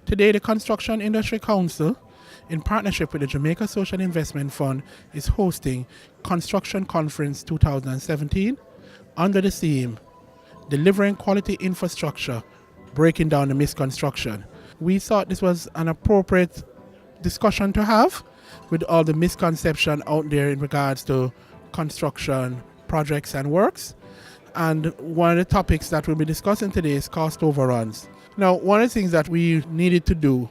Today, the Construction Industry Council, in partnership with the Jamaica Social Investment Fund, is hosting Construction Conference 2017 under the theme, Delivering Quality Infrastructure, Breaking Down the Misconstruction. We thought this was an appropriate discussion to have with all the misconception out there in regards to construction projects and works. And one of the topics that we'll be discussing today is cost overruns. Now, one of the things that we needed to do,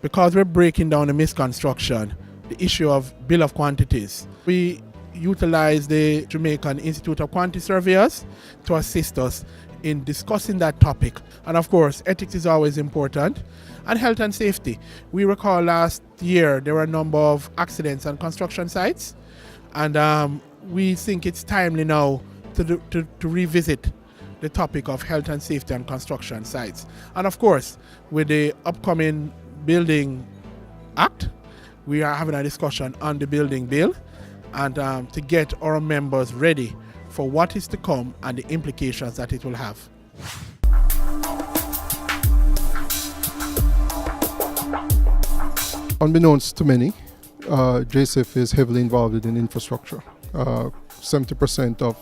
because we're breaking down the misconstruction, the issue of bill of quantities, we utilized the Jamaican Institute of Quantity Surveyors to assist us in discussing that topic. And of course, ethics is always important, and health and safety. We recall last year there were a number of accidents on construction sites, and we think it's timely now to revisit the topic of health and safety on construction sites. And of course, with the upcoming Building Act, we are having a discussion on the building bill and to get our members ready for what is to come and the implications that it will have. Unbeknownst to many, JSIF is heavily involved in infrastructure. 70% of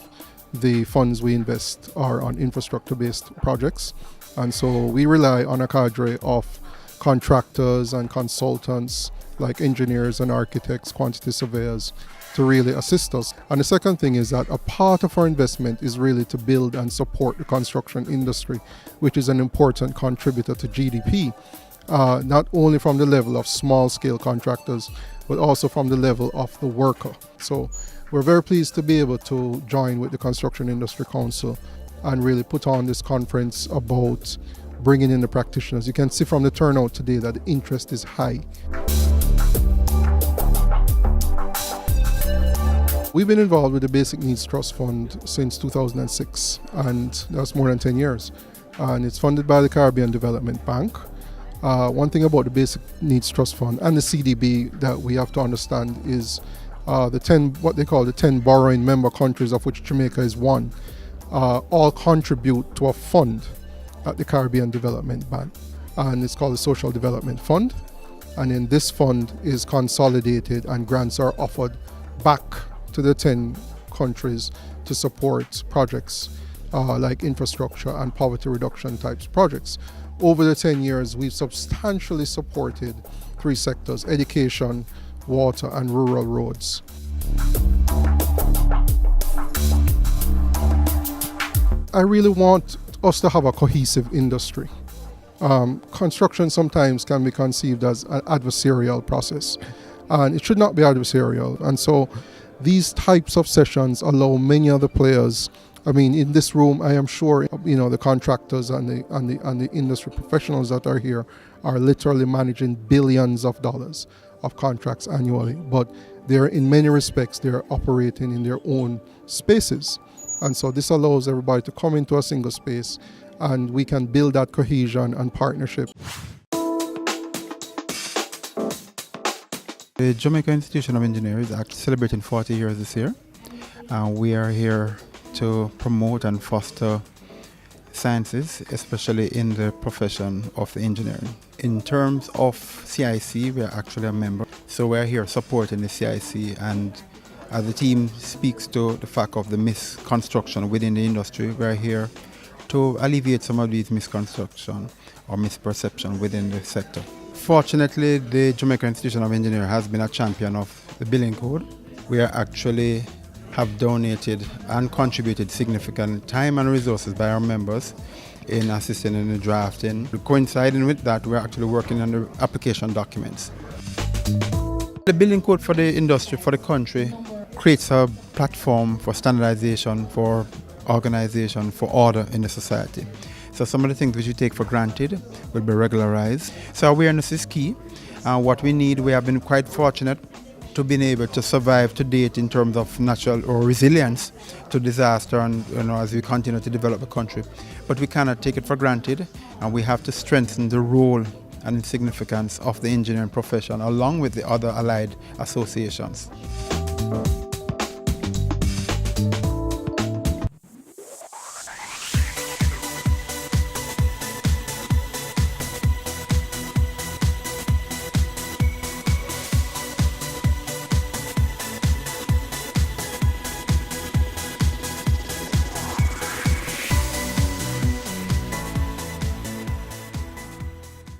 the funds we invest are on infrastructure-based projects, and so we rely on a cadre of contractors and consultants like engineers and architects, quantity surveyors, to really assist us. And the second thing is that a part of our investment is really to build and support the construction industry, which is an important contributor to GDP, not only from the level of small-scale contractors, but also from the level of the worker. So we're very pleased to be able to join with the Construction Industry Council and really put on this conference about bringing in the practitioners. You can see from the turnout today that the interest is high. We've been involved with the Basic Needs Trust Fund since 2006, and that's more than 10 years. And it's funded by the Caribbean Development Bank. One thing about the Basic Needs Trust Fund and the CDB that we have to understand is what they call the 10 borrowing member countries, of which Jamaica is one, all contribute to a fund at the Caribbean Development Bank, and it's called the Social Development Fund. And then this fund is consolidated and grants are offered back to the 10 countries to support projects like infrastructure and poverty reduction types projects. Over the 10 years, we've substantially supported 3 sectors: education, water, and rural roads. I really want us to have a cohesive industry. Construction sometimes can be conceived as an adversarial process, and it should not be adversarial. And so these types of sessions allow many other players. I mean, in this room, I am sure the contractors and the industry professionals that are here are literally managing billions of dollars of contracts annually, but they're in many respects they're operating in their own spaces, and so this allows everybody to come into a single space, and we can build that cohesion and partnership. The Jamaica Institution of Engineers is actually celebrating 40 years this year, and we are here to promote and foster sciences, especially in the profession of the engineering. In terms of CIC, we are actually a member, so we are here supporting the CIC, and as the team speaks to the fact of the misconstruction within the industry, we are here to alleviate some of these misconstruction or misperception within the sector. Fortunately, the Jamaica Institution of Engineers has been a champion of the billing code. We are actually have donated and contributed significant time and resources by our members in assisting in the drafting. Coinciding with that, we're actually working on the application documents. The building code for the industry, for the country, creates a platform for standardization, for organization, for order in the society. So some of the things which we take for granted will be regularized. So awareness is key. What we need, we have been quite fortunate to being able to survive to date in terms of natural or resilience to disaster, and as we continue to develop the country. But we cannot take it for granted, and we have to strengthen the role and significance of the engineering profession along with the other allied associations.